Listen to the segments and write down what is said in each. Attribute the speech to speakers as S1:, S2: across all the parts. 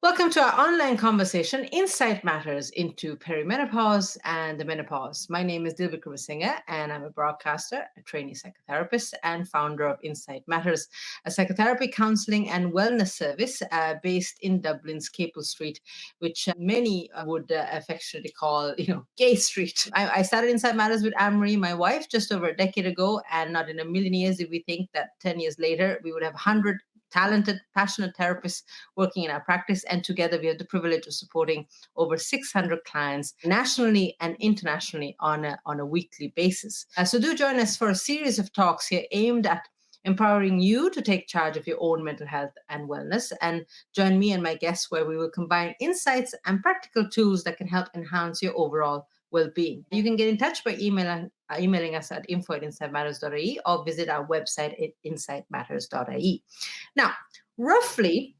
S1: Welcome to our online conversation, Insight Matters into Perimenopause and the Menopause. My name is Dilbik Singha, and I'm a broadcaster, a trainee psychotherapist, and founder of Insight Matters, a psychotherapy counseling and wellness service based in Dublin's Capel Street, which many would affectionately call, Gay Street. I started Insight Matters with Anne-Marie, my wife, just over a decade ago, and not in a million years did we think that 10 years later we would have 100 talented, passionate therapists working in our practice. And together we have the privilege of supporting over 600 clients nationally and internationally on a weekly basis. So do join us for a series of talks here aimed at empowering you to take charge of your own mental health and wellness. And join me and my guests where we will combine insights and practical tools that can help enhance your overall well-being. You can get in touch by emailing us at info@insightmatters.ie or visit our website at insightmatters.ie. Now, roughly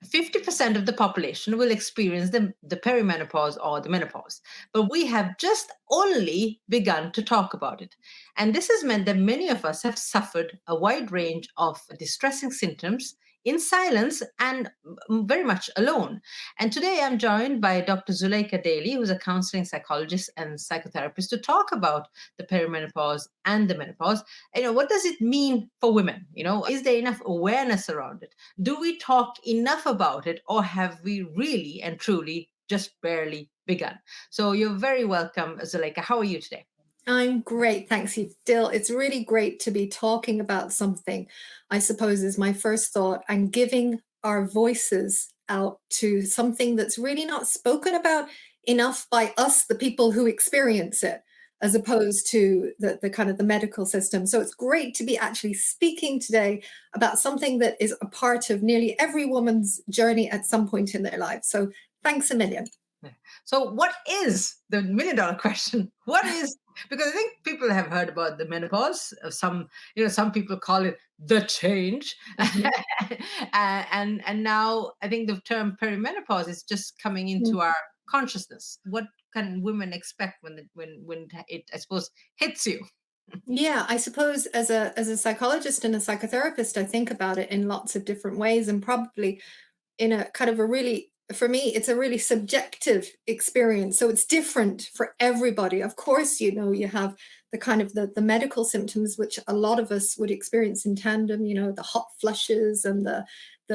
S1: 50% of the population will experience the perimenopause or the menopause, but we have just only begun to talk about it. And this has meant that many of us have suffered a wide range of distressing symptoms in silence and very much alone. And today I'm joined by Dr. Zuleika Daly, who's a counseling psychologist and psychotherapist, to talk about the perimenopause and the menopause. What does it mean for women? Is there enough awareness around it? Do we talk enough about it, or have we really and truly just barely begun? So you're very welcome, Zuleika. How are you today?
S2: I'm great, thanks you, Dill. It's really great to be talking about something, I suppose, is my first thought, and giving our voices out to something that's really not spoken about enough by us, the people who experience it, as opposed to the kind of the medical system. So it's great to be actually speaking today about something that is a part of nearly every woman's journey at some point in their life. So thanks a million.
S1: So what is the million-dollar question? What is, because I think people have heard about the menopause. Some people call it the change. And now I think the term perimenopause is just coming into our consciousness. What can women expect when it, I suppose, hits you?
S2: Yeah, I suppose as a psychologist and a psychotherapist, I think about it in lots of different ways, and probably in a kind of a really, for me, it's a really subjective experience. So it's different for everybody. Of course, you have the kind of the medical symptoms, which a lot of us would experience in tandem, the hot flushes and the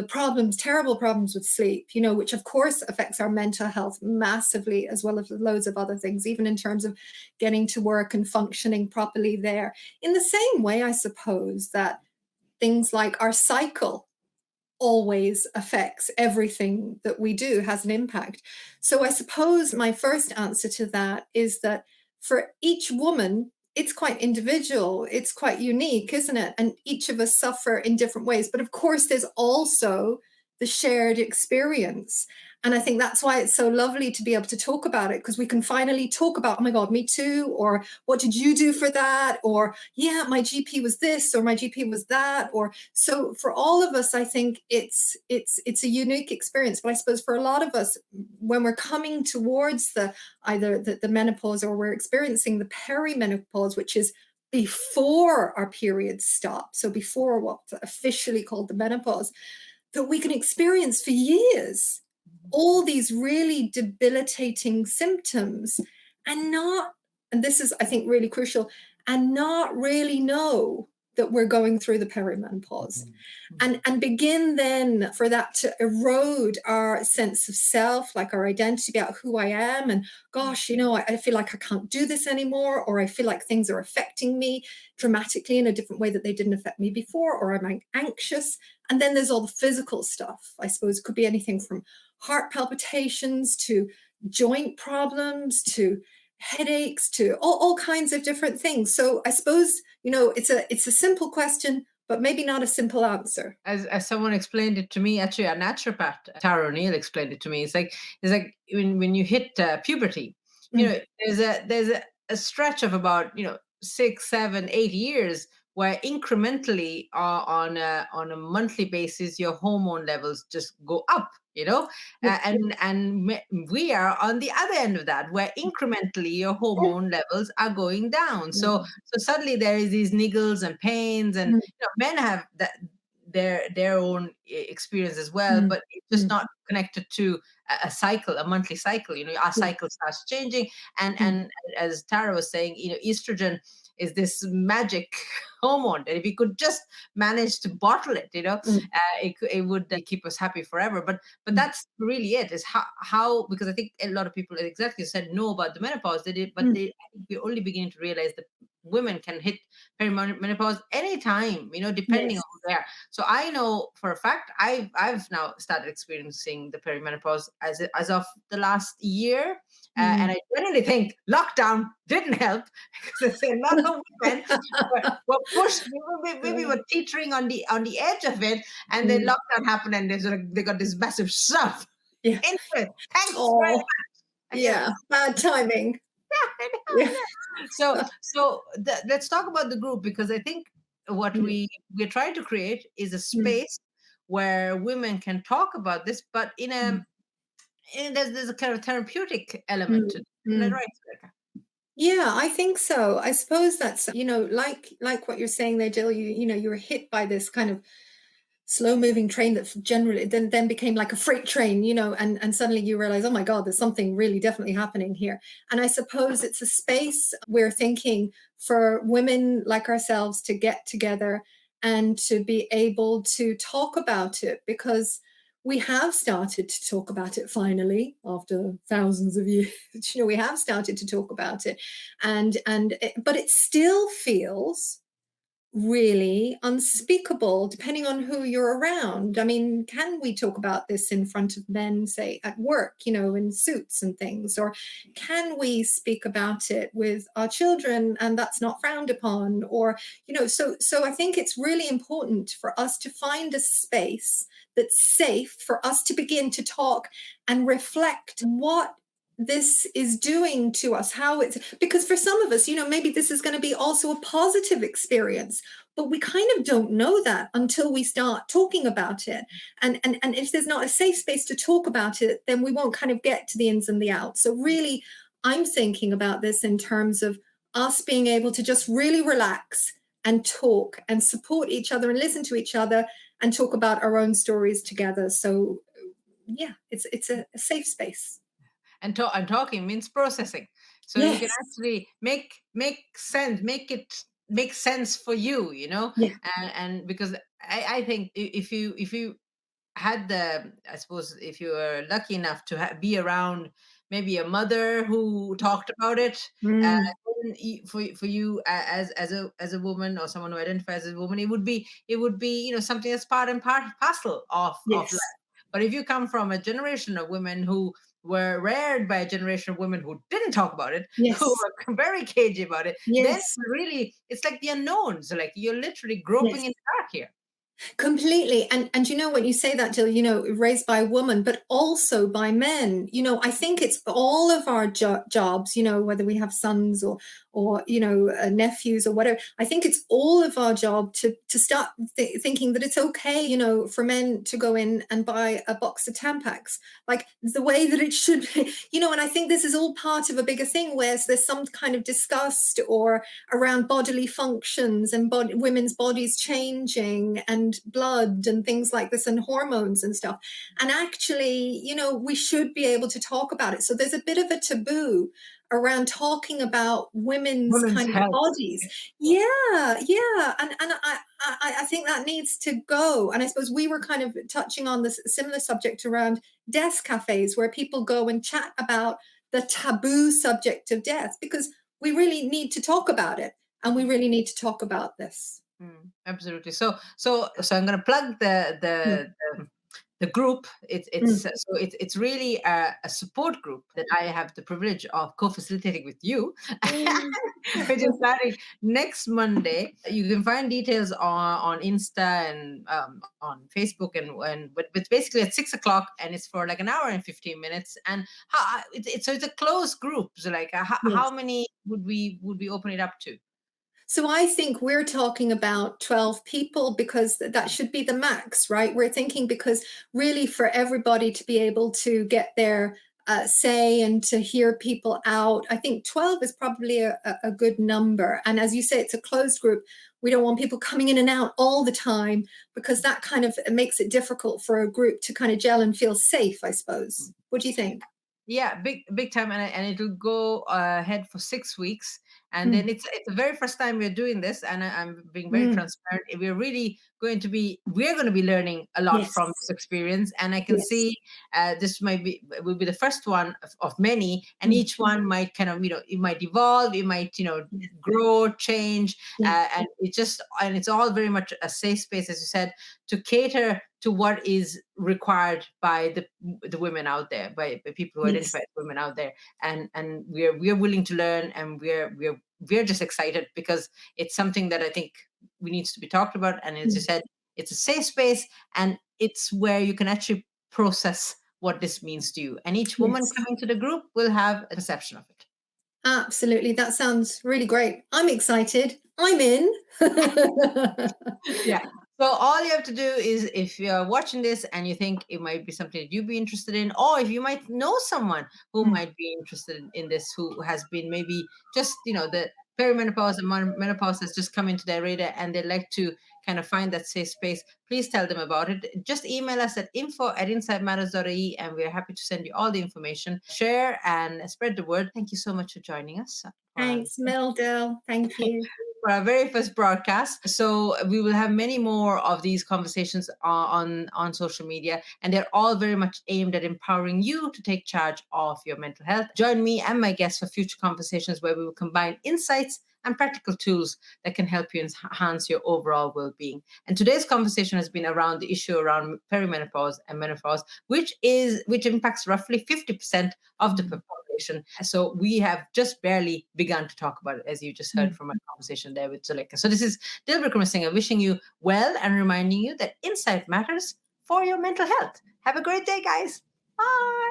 S2: problems, terrible problems with sleep, which of course affects our mental health massively, as well as loads of other things, even in terms of getting to work and functioning properly there. In the same way, I suppose that things like our cycle always affects everything that we do, has an impact. So I suppose my first answer to that is that for each woman, it's quite individual, it's quite unique, isn't it? And each of us suffer in different ways. But of course, there's also the shared experience. And I think that's why it's so lovely to be able to talk about it, because we can finally talk about, oh my God, me too, or what did you do for that? Or, yeah, my GP was this, or my GP was that. Or so for all of us, I think it's a unique experience. But I suppose for a lot of us, when we're coming towards either the menopause, or we're experiencing the perimenopause, which is before our periods stop, so before what's officially called the menopause, that we can experience for years all these really debilitating symptoms and this is, I think, really crucial, and not really know that we're going through the perimenopause, and begin then for that to erode our sense of self, like our identity about who I am. And gosh, I feel like I can't do this anymore, or I feel like things are affecting me dramatically in a different way that they didn't affect me before, or I'm anxious. And then there's all the physical stuff. I suppose it could be anything from heart palpitations to joint problems to headaches to all kinds of different things. So I suppose, it's a simple question, but maybe not a simple answer.
S1: As someone explained it to me, actually a naturopath, Tara O'Neill, explained it to me. It's like when you hit puberty, there's a stretch of about 6, 7, 8 years where incrementally on a monthly basis your hormone levels just go up. And we are on the other end of that, where incrementally your hormone levels are going down. So suddenly there is these niggles and pains, and men have their own experience as well,
S2: Mm,
S1: but it's just
S2: mm,
S1: not connected to a cycle, a monthly cycle. Our
S2: yeah,
S1: cycle starts changing, and
S2: mm,
S1: as Tara was saying, estrogen is this magic hormone that if we could just manage to bottle it,
S2: mm,
S1: it would keep us happy forever. But
S2: mm,
S1: that's really it, is how, because I think a lot of people, exactly, said know about the menopause. They did, but
S2: mm,
S1: I think we're only beginning to realize that women can hit perimenopause anytime, depending on
S2: yes.
S1: who they are. So I know for a fact I've now started experiencing the perimenopause as of the last year, and
S2: Mm.
S1: I genuinely think lockdown didn't help because there's a lot of women were pushed. We were teetering on the edge of it, and then
S2: Mm,
S1: lockdown happened, and they got this massive shove
S2: yeah.
S1: into it. Thanks very
S2: Oh,
S1: much.
S2: yeah. Bad timing. Yeah.
S1: Let's talk about the group, because I think what
S2: Mm,
S1: we're trying to create is a
S2: mm,
S1: space where women can talk about this, but
S2: mm,
S1: there's a kind of therapeutic element to
S2: mm,
S1: it. Isn't that
S2: mm.
S1: right, Rebecca?
S2: Yeah, I think so. I suppose that's, like what you're saying there, Jill, you were hit by this kind of slow moving train that generally then became like a freight train, and suddenly you realize, oh my God, there's something really definitely happening here. And I suppose it's a space we're thinking for women like ourselves to get together and to be able to talk about it, because we have started to talk about it finally after thousands of years. We have started to talk about it, but it still feels really unspeakable depending on who you're around. I mean, can we talk about this in front of men, say at work, in suits and things? Or can we speak about it with our children and that's not frowned upon? Or, so I think it's really important for us to find a space that's safe for us to begin to talk and reflect what this is doing to us, how it's, because for some of us, maybe this is going to be also a positive experience, but we kind of don't know that until we start talking about it. And if there's not a safe space to talk about it, then we won't kind of get to the ins and the outs. So really, I'm thinking about this in terms of us being able to just really relax and talk and support each other and listen to each other and talk about our own stories together. So yeah, it's a safe space.
S1: And talking means processing, so you can
S2: Yes.
S1: actually make sense for you,
S2: Yeah.
S1: and because I think if you had the, I suppose, if you were lucky enough to be around maybe a mother who talked about it, uh,
S2: Mm.
S1: for you, as a woman, or someone who identifies as a woman, it would be something that's part and parcel of
S2: Yes.
S1: life. But if you come from a generation of women who were reared by a generation of women who didn't talk about it, who
S2: Yes.
S1: were very cagey about it, then
S2: Yes.
S1: really it's like the unknown. So like you're literally groping
S2: Yes.
S1: in the dark here.
S2: Completely. And when you say that, Jill, raised by a woman, but also by men, I think it's all of our jobs, whether we have sons or nephews or whatever. I think it's all of our job to start thinking that it's okay, for men to go in and buy a box of Tampax, like the way that it should be, and I think this is all part of a bigger thing where there's some kind of disgust or around bodily functions and women's bodies changing and blood and things like this and hormones and stuff. And actually, we should be able to talk about it. So there's a bit of a taboo around talking about women's
S1: Women's
S2: kind of
S1: health.
S2: bodies.
S1: Yeah.
S2: Yeah, yeah. And I think that needs to go. And I suppose we were kind of touching on this similar subject around death cafes where people go and chat about the taboo subject of death, because we really need to talk about it, and we really need to talk about this.
S1: Absolutely. So I'm going to plug
S2: Mm,
S1: the group. It's
S2: mm,
S1: so it's really a support group that I have the privilege of co-facilitating with you,
S2: mm.
S1: which is starting next Monday. You can find details on Insta and on Facebook, but it's basically at 6 o'clock, and it's for like an hour and 15 minutes. And it's a closed group. So like how
S2: Yes.
S1: many would we open it up to?
S2: So I think we're talking about 12 people, because that should be the max, right? We're thinking because really for everybody to be able to get their say and to hear people out. I think 12 is probably a good number. And as you say, it's a closed group. We don't want people coming in and out all the time because that kind of makes it difficult for a group to kind of gel and feel safe, I suppose. What do you think?
S1: Yeah, big time, and it'll go ahead for 6 weeks, and then
S2: Mm,
S1: it's the very first time we're doing this, and I'm being very
S2: mm,
S1: transparent. We're going to be learning a lot from
S2: yes,
S1: this experience, and I can
S2: yes.
S1: see this will be the first one of many, and
S2: Mm,
S1: each one might kind of, it might evolve, it might,
S2: yeah,
S1: grow, change,
S2: yeah,
S1: and it's all very much a safe space, as you said, to cater to what is required by the women out there, by people who identify
S2: yes.
S1: as women out there, and we're willing to learn, and we're just excited because it's something that I think we needs to be talked about, and as you
S2: Mm,
S1: said, it's a safe space, and it's where you can actually process what this means to you, and each woman
S2: yes.
S1: coming to the group will have a perception of it.
S2: Absolutely. That sounds really great. I'm excited. I'm in.
S1: Yeah. So all you have to do is, if you're watching this and you think it might be something that you'd be interested in, or if you might know someone who
S2: Mm,
S1: might be interested in this, who has been maybe just, the perimenopause and menopause has just come into their radar, and they'd like to kind of find that safe space, please tell them about it. Just email us at info@insidematters.ie, and we're happy to send you all the information. Share and spread the word. Thank you so much for joining us for our
S2: thanks, Mildel. Thank you.
S1: for our very first broadcast. So we will have many more of these conversations on social media, and they're all very much aimed at empowering you to take charge of your mental health. Join me and my guests for future conversations where we will combine insights and practical tools that can help you enhance your overall well-being. And today's conversation has been around the issue around perimenopause and menopause, which impacts roughly 50% of the
S2: Mm,
S1: population. So we have just barely begun to talk about it, as you just heard
S2: mm.
S1: from my conversation there with Zuleka. So this is Dilbert Singer wishing you well and reminding you that insight matters for your mental health. Have a great day, guys. Bye.